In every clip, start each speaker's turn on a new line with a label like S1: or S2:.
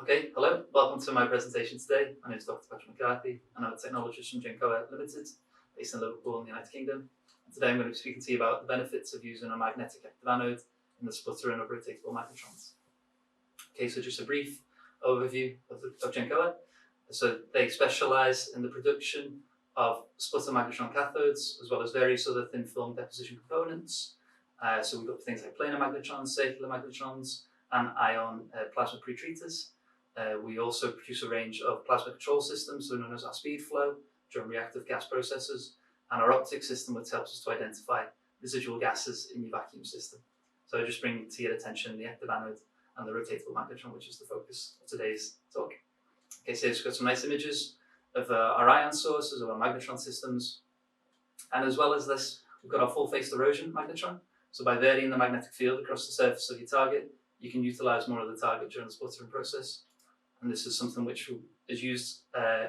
S1: Okay, hello, welcome to my presentation today. My name is Dr. Patrick McCarthy, and I'm a technologist from Gencoa Limited, based in Liverpool in the United Kingdom. And today I'm going to be speaking to you about the benefits of using a magnetic active anode in the sputtering of rotatable magnetrons. Okay, so just a brief overview of Gencoa. So they specialise in the production of sputter magnetron cathodes, as well as various other thin film deposition components. So we've got things like planar magnetrons, circular magnetrons, and ion plasma pretreaters. We also produce a range of plasma control systems, so known as our speed flow, during reactive gas processes, and our optic system, which helps us to identify residual gases in your vacuum system. So I just bring to your attention the active anode and the rotatable magnetron, which is the focus of today's talk. Okay, so we've got some nice images of our ion sources, of our magnetron systems, and as well as this, we've got our full phase erosion magnetron. So by varying the magnetic field across the surface of your target, you can utilize more of the target during the sputtering process. And this is something which is used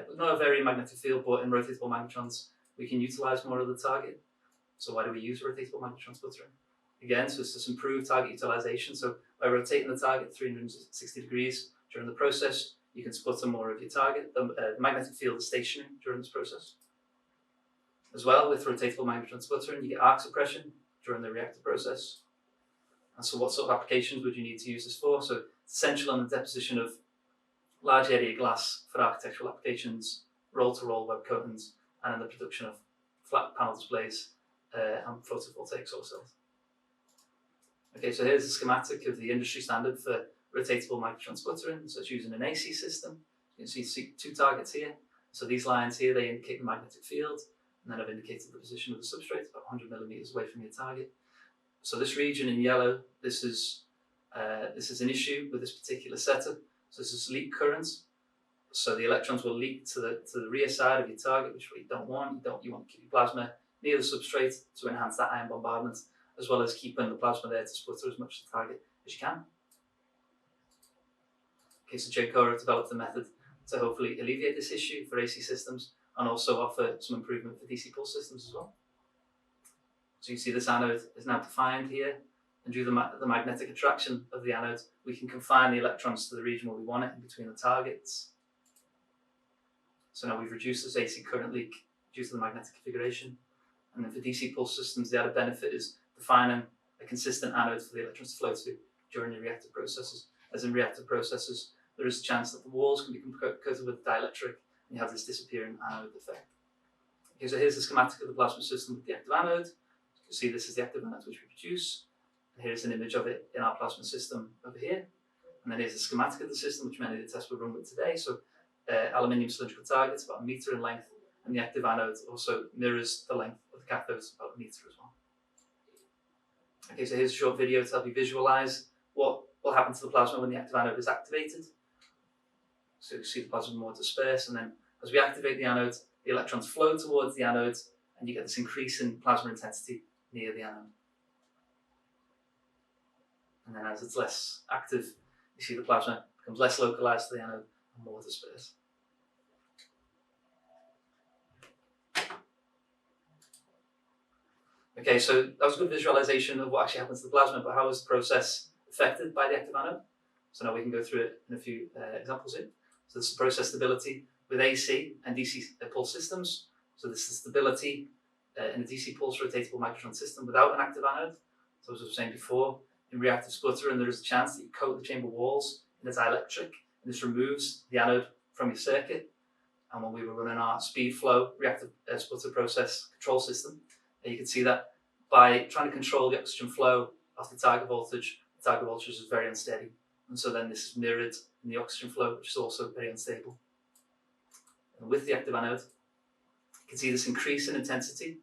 S1: with not a very magnetic field, but in rotatable magnetrons, we can utilize more of the target. So why do we use rotatable magnetron sputtering? Again, so it's just improved target utilization. So by rotating the target 360 degrees during the process, you can sputter more of your target. The magnetic field is stationary during this process. As well, with rotatable magnetron sputtering, you get arc suppression during the reactor process. And so what sort of applications would you need to use this for? So it's essential in the deposition of large area glass for architectural applications, roll-to-roll web coatings, and in the production of flat panel displays and photovoltaic solar cells. Okay, so here's a schematic of the industry standard for rotatable magnetron sputtering. So it's using an AC system. You can see two targets here. So these lines here, they indicate the magnetic field, and then I've indicated the position of the substrate, about 100 millimeters away from your target. So this region in yellow, this is an issue with this particular setup. So this is leak currents. So the electrons will leak to the rear side of your target, which you don't want. You want to keep your plasma near the substrate to enhance that ion bombardment, as well as keeping the plasma there to sputter as much of the target as you can. Okay, so Genco have developed a method to hopefully alleviate this issue for AC systems and also offer some improvement for DC pulse systems as well. So you see this anode is now defined here, and due to the magnetic attraction of the anode, we can confine the electrons to the region where we want it, in between the targets. So now we've reduced this AC current leak due to the magnetic configuration. And then for DC pulse systems, the added benefit is defining a consistent anode for the electrons to flow to during the reactive processes. As in reactive processes, there is a chance that the walls can become coated with dielectric, and you have this disappearing anode effect. Okay, so here's the schematic of the plasma system with the active anode. You can see this is the active anode which we produce. And here's an image of it in our plasma system over here. And then here's the schematic of the system, which many of the tests will run with today. So aluminium cylindrical targets, about 1 meter in length, and the active anode also mirrors the length of the cathodes, about 1 meter as well. Okay, so here's a short video to help you visualize what will happen to the plasma when the active anode is activated. So you see the plasma more dispersed, and then as we activate the anode, the electrons flow towards the anode, and you get this increase in plasma intensity near the anode. And then as it's less active, you see the plasma becomes less localized to the anode and more dispersed. Okay, so that was a good visualization of what actually happens to the plasma, but how is the process affected by the active anode? So now we can go through it in a few examples here. So this is process stability with AC and DC pulse systems. So this is stability in a DC pulse rotatable magnetron system without an active anode. So as I was saying before, in reactive sputtering, there is a chance that you coat the chamber walls in a dielectric, and this removes the anode from your circuit. And when we were running our speed flow reactive sputter process control system, you can see that by trying to control the oxygen flow of the target voltage is very unsteady. And so then this is mirrored in the oxygen flow, which is also very unstable. And with the active anode, you can see this increase in intensity,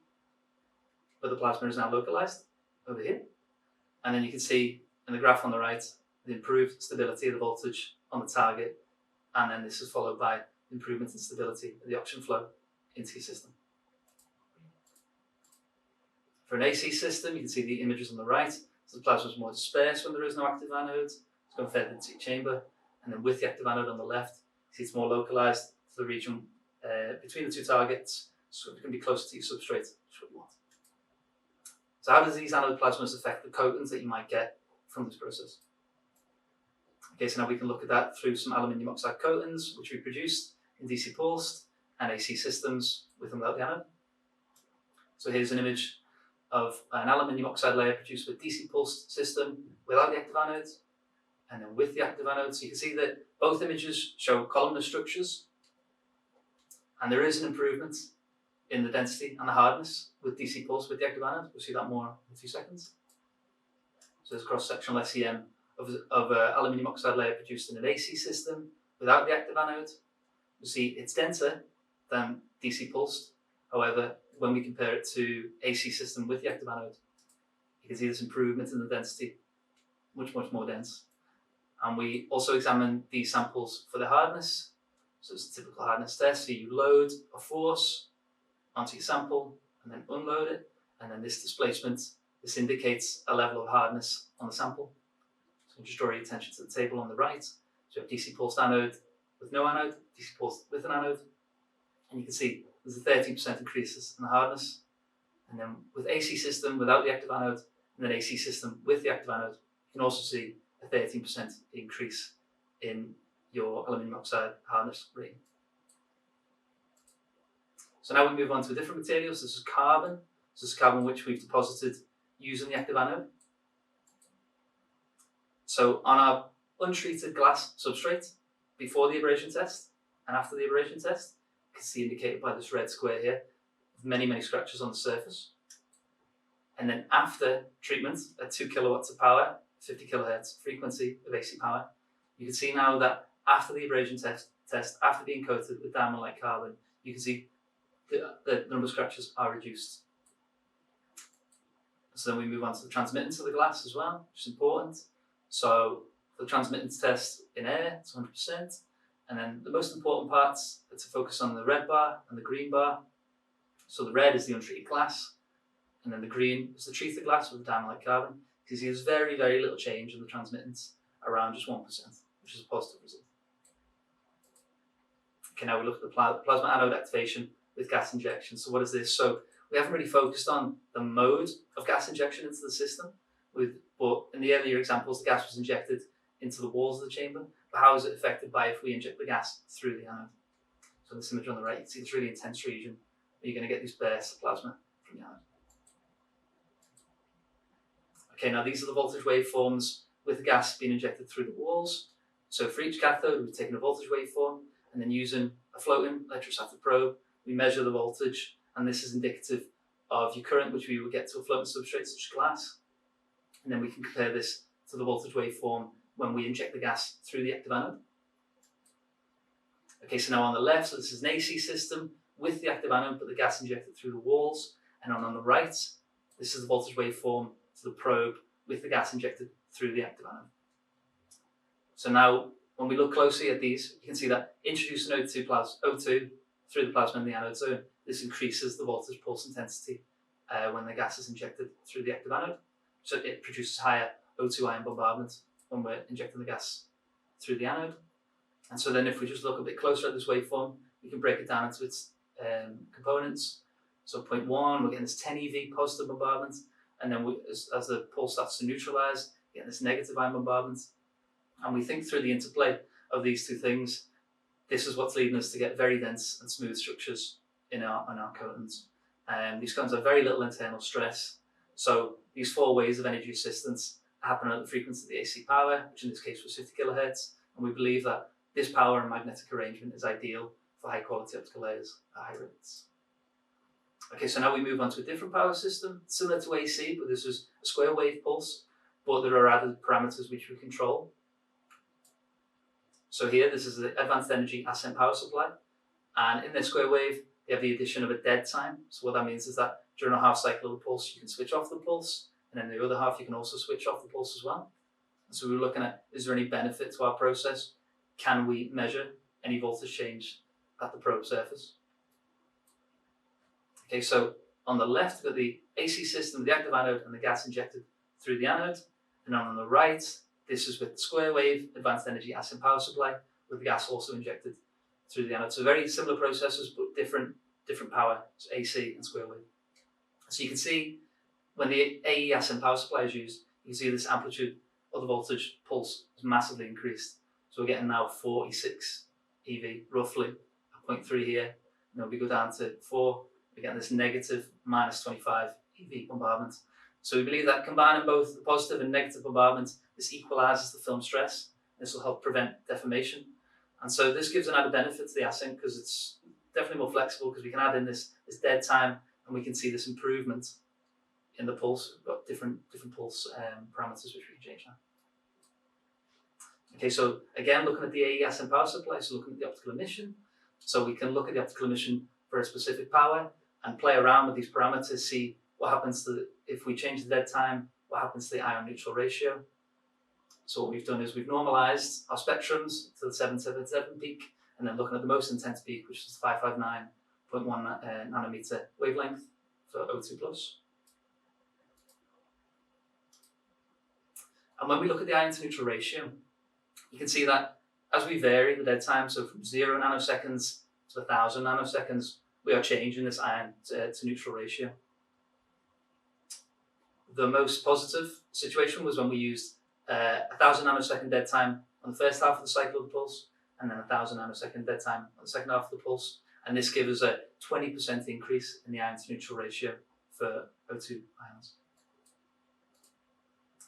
S1: where the plasma is now localized over here. And then you can see in the graph on the right, the improved stability of the voltage on the target. And then this is followed by improvement in stability of the oxygen flow into your system. For an AC system, you can see the images on the right. So the plasma is more dispersed when there is no active anode. It's going further into your chamber. And then with the active anode on the left, you see it's more localized to the region between the two targets. So it's going to be closer to your substrate, which is what you want. So how does these anode plasmas affect the coatings that you might get from this process? Okay, so now we can look at that through some aluminium oxide coatings, which we produced in DC pulsed and AC systems with and without the anode. So here's an image of an aluminium oxide layer produced with DC pulsed system without the active anode, and then with the active anode. So you can see that both images show columnar structures, and there is an improvement in the density and the hardness with DC pulse with the active anode. We'll see that more in a few seconds. So there's cross-sectional SEM of an aluminium oxide layer produced in an AC system without the active anode. You see it's denser than DC pulsed. However, when we compare it to AC system with the active anode, you can see this improvement in the density, much more dense. And we also examine these samples for the hardness. So it's a typical hardness test. So you load a force onto your sample and then unload it. And then this displacement, this indicates a level of hardness on the sample. So just draw your attention to the table on the right. So you have DC pulsed anode with no anode, DC pulsed with an anode. And you can see there's a 13% increase in the hardness. And then with AC system without the active anode, and then AC system with the active anode, you can also see a 13% increase in your aluminium oxide hardness rating. So now we move on to a different material. So this is carbon. So this is carbon which we've deposited using the active anode. So on our untreated glass substrate, before the abrasion test and after the abrasion test, you can see indicated by this red square here, with many scratches on the surface. And then after treatment at 2 kilowatts of power, 50 kilohertz frequency of AC power, you can see now that after the abrasion test after being coated with diamond-like carbon, you can see the number of scratches are reduced. So then we move on to the transmittance of the glass as well, which is important. So for the transmittance test in air, it's 100%. And then the most important parts are to focus on the red bar and the green bar. So the red is the untreated glass, and then the green is the treated glass with the diamond-like carbon. You can see there's very little change in the transmittance, around just 1%, which is a positive result. Okay, now we look at the plasma anode activation with gas injection. So what is this? So we haven't really focused on the mode of gas injection into the system, but in the earlier examples, the gas was injected into the walls of the chamber. But how is it affected by if we inject the gas through the anode? So this image on the right, you can see this really intense region where you're going to get these bursts of plasma from the anode. Okay, now these are the voltage waveforms with the gas being injected through the walls. So for each cathode, we've taken a voltage waveform, and then using a floating electrostatic probe, we measure the voltage, and this is indicative of your current, which we would get to a floating substrate such as glass. And then we can compare this to the voltage waveform when we inject the gas through the active anode. Okay, so now on the left, so this is an AC system with the active anode, but the gas injected through the walls. And on the right, this is the voltage waveform to the probe with the gas injected through the active anode. So now, when we look closely at these, you can see that introducing O2 through the plasma in the anode zone, this increases the voltage pulse intensity when the gas is injected through the active anode. So it produces higher O2 ion bombardment when we're injecting the gas through the anode. And so then if we just look a bit closer at this waveform, we can break it down into its components. So point 1, we're getting this 10 eV positive bombardment, and then as the pulse starts to neutralize, we get this negative ion bombardment. And we think through the interplay of these two things, this is what's leading us to get very dense and smooth structures in our coatings. These coatings have very little internal stress. So these 4 ways of energy assistance happen at the frequency of the AC power, which in this case was 50 kilohertz. And we believe that this power and magnetic arrangement is ideal for high quality optical layers at high rates. Okay, so now we move on to a different power system, similar to AC, but this is a square wave pulse, but there are added parameters which we control. So here, this is the advanced energy ascent power supply. And in this square wave, you have the addition of a dead time. So what that means is that during a half cycle of the pulse, you can switch off the pulse. And then the other half, you can also switch off the pulse as well. And so we were looking at, is there any benefit to our process? Can we measure any voltage change at the probe surface? Okay, so on the left, we've got the AC system, the active anode, and the gas injected through the anode. And on the right, this is with the square wave advanced energy ascent power supply, with the gas also injected through the anode. So very similar processes, but different power, so AC and square wave. So you can see when the AE ascent power supply is used, you can see this amplitude or the voltage pulse is massively increased. So we're getting now 46 EV, roughly, at 0.3 here. And then we go down to 4, we're getting this negative minus 25 EV bombardment. So we believe that combining both the positive and negative bombardment, this equalizes the film stress. This will help prevent deformation. And so this gives an added benefit to the assay because it's definitely more flexible because we can add in this dead time and we can see this improvement in the pulse. We've got different pulse parameters which we can change now. Okay, so again, looking at the AE assay power supply, so looking at the optical emission. So we can look at the optical emission for a specific power and play around with these parameters, see what happens to if we change the dead time, what happens to the ion neutral ratio. So what we've done is we've normalized our spectrums to the 777 peak, and then looking at the most intense peak, which is 559.1 nanometer wavelength for O2 plus. And when we look at the ion to neutral ratio, you can see that as we vary the dead time, so from 0 nanoseconds to 1,000 nanoseconds, we are changing this ion to neutral ratio. The most positive situation was when we used 1,000 nanosecond dead time on the first half of the cycle of the pulse, and then 1,000 nanosecond dead time on the second half of the pulse. And this gives us a 20% increase in the ion to neutral ratio for O2 ions.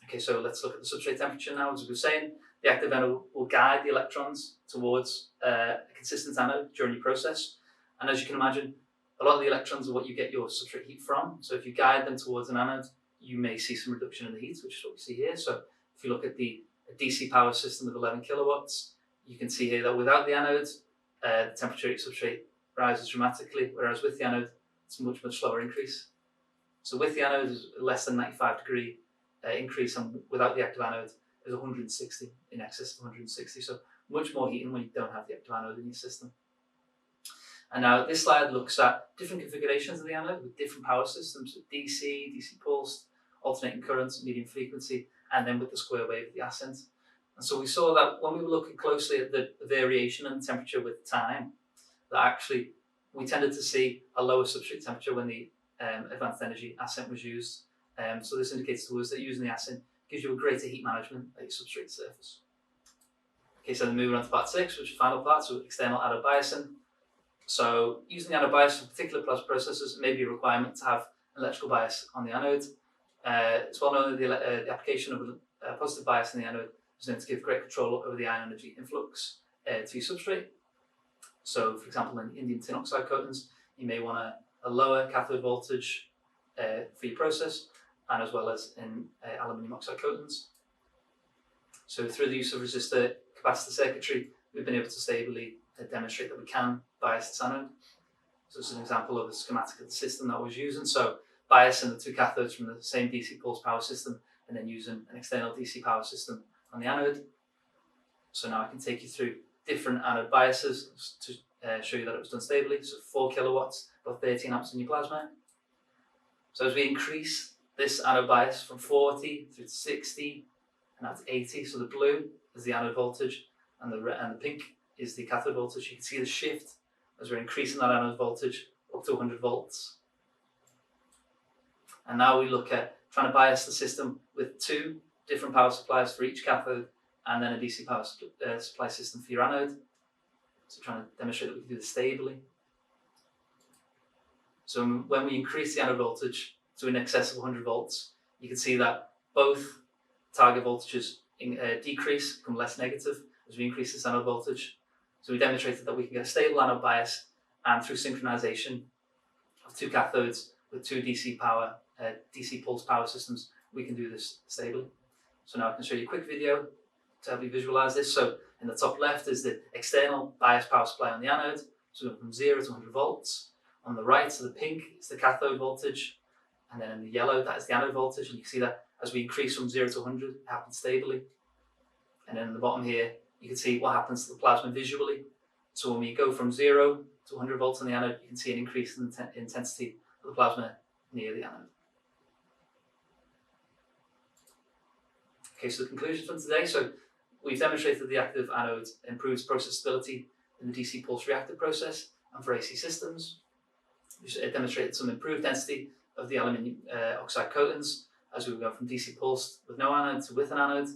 S1: Okay, so let's look at the substrate temperature now. As we were saying, the active anode will guide the electrons towards a consistent anode during your process. And as you can imagine, a lot of the electrons are what you get your substrate heat from. So if you guide them towards an anode, you may see some reduction in the heat, which is what we see here. So if you look at the DC power system with 11 kilowatts, you can see here that without the anode, the temperature at your substrate rises dramatically, whereas with the anode, it's a much slower increase. So with the anode, is less than 95-degree increase, and without the active anode, is 160, in excess of 160. So much more heating when you don't have the active anode in your system. And now this slide looks at different configurations of the anode with different power systems, with DC pulsed, alternating currents, medium frequency, and then with the square wave of the ascent. And so we saw that when we were looking closely at the variation in temperature with time, that actually we tended to see a lower substrate temperature when the advanced energy ascent was used. So this indicates to us that using the ascent gives you a greater heat management at your substrate surface. Okay, so then moving on to part 6, which is the final part, so external anode biasing. So using the anode bias for particular plasma processes may be a requirement to have electrical bias on the anode. It's well known that the application of a positive bias in the anode is known to give great control over the ion energy influx to your substrate. So for example, in indium tin oxide coatings, you may want a lower cathode voltage for your process, and as well as in aluminium oxide coatings. So through the use of resistor capacitor circuitry, we've been able to stably demonstrate that we can bias this anode. So this is an example of a schematic of the system that I was using. So biasing the two cathodes from the same DC pulse power system, and then using an external DC power system on the anode. So now I can take you through different anode biases to show you that it was done stably. So 4 kilowatts, about 13 amps in your plasma. So as we increase this anode bias from 40 through to 60, and that's 80. So the blue is the anode voltage, and the pink is the cathode voltage. You can see the shift as we're increasing that anode voltage up to 100 volts. And now we look at trying to bias the system with 2 different power supplies for each cathode, and then a DC power supply system for your anode. So trying to demonstrate that we can do this stably. So when we increase the anode voltage to in excess of 100 volts, you can see that both target voltages decrease, become less negative as we increase this anode voltage. So we demonstrated that we can get a stable anode bias, and through synchronization of 2 cathodes with 2 DC pulse power systems, we can do this stably. So now I can show you a quick video to help you visualize this. So in the top left is the external bias power supply on the anode, so from 0 to 100 volts. On the right, so the pink is the cathode voltage, and then in the yellow, that is the anode voltage. And you can see that as we increase from 0 to 100, it happens stably. And then in the bottom here, you can see what happens to the plasma visually. So when we go from 0 to 100 volts on the anode, you can see an increase in the intensity of the plasma near the anode. Okay, so the conclusion from today. So we've demonstrated the active anode improves process stability in the DC pulse reactor process and for AC systems. We've demonstrated some improved density of the aluminium oxide coatings as we go from DC pulsed with no anode to with an anode,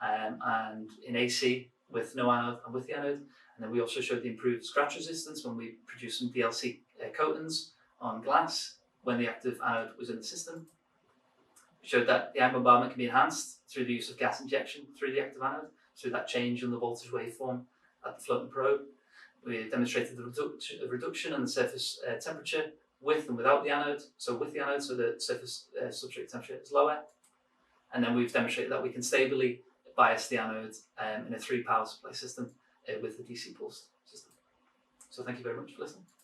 S1: and in AC with no anode and with the anode. And then we also showed the improved scratch resistance when we produced some DLC coatings on glass when the active anode was in the system. We showed that the ion bombardment can be enhanced through the use of gas injection through the active anode, through that change in the voltage waveform at the floating probe. We demonstrated the reduction in the surface temperature with and without the anode. So with the anode, so the surface substrate temperature is lower. And then we've demonstrated that we can stably bias the anode in a 3 power supply system with the DC pulse system. So thank you very much for listening.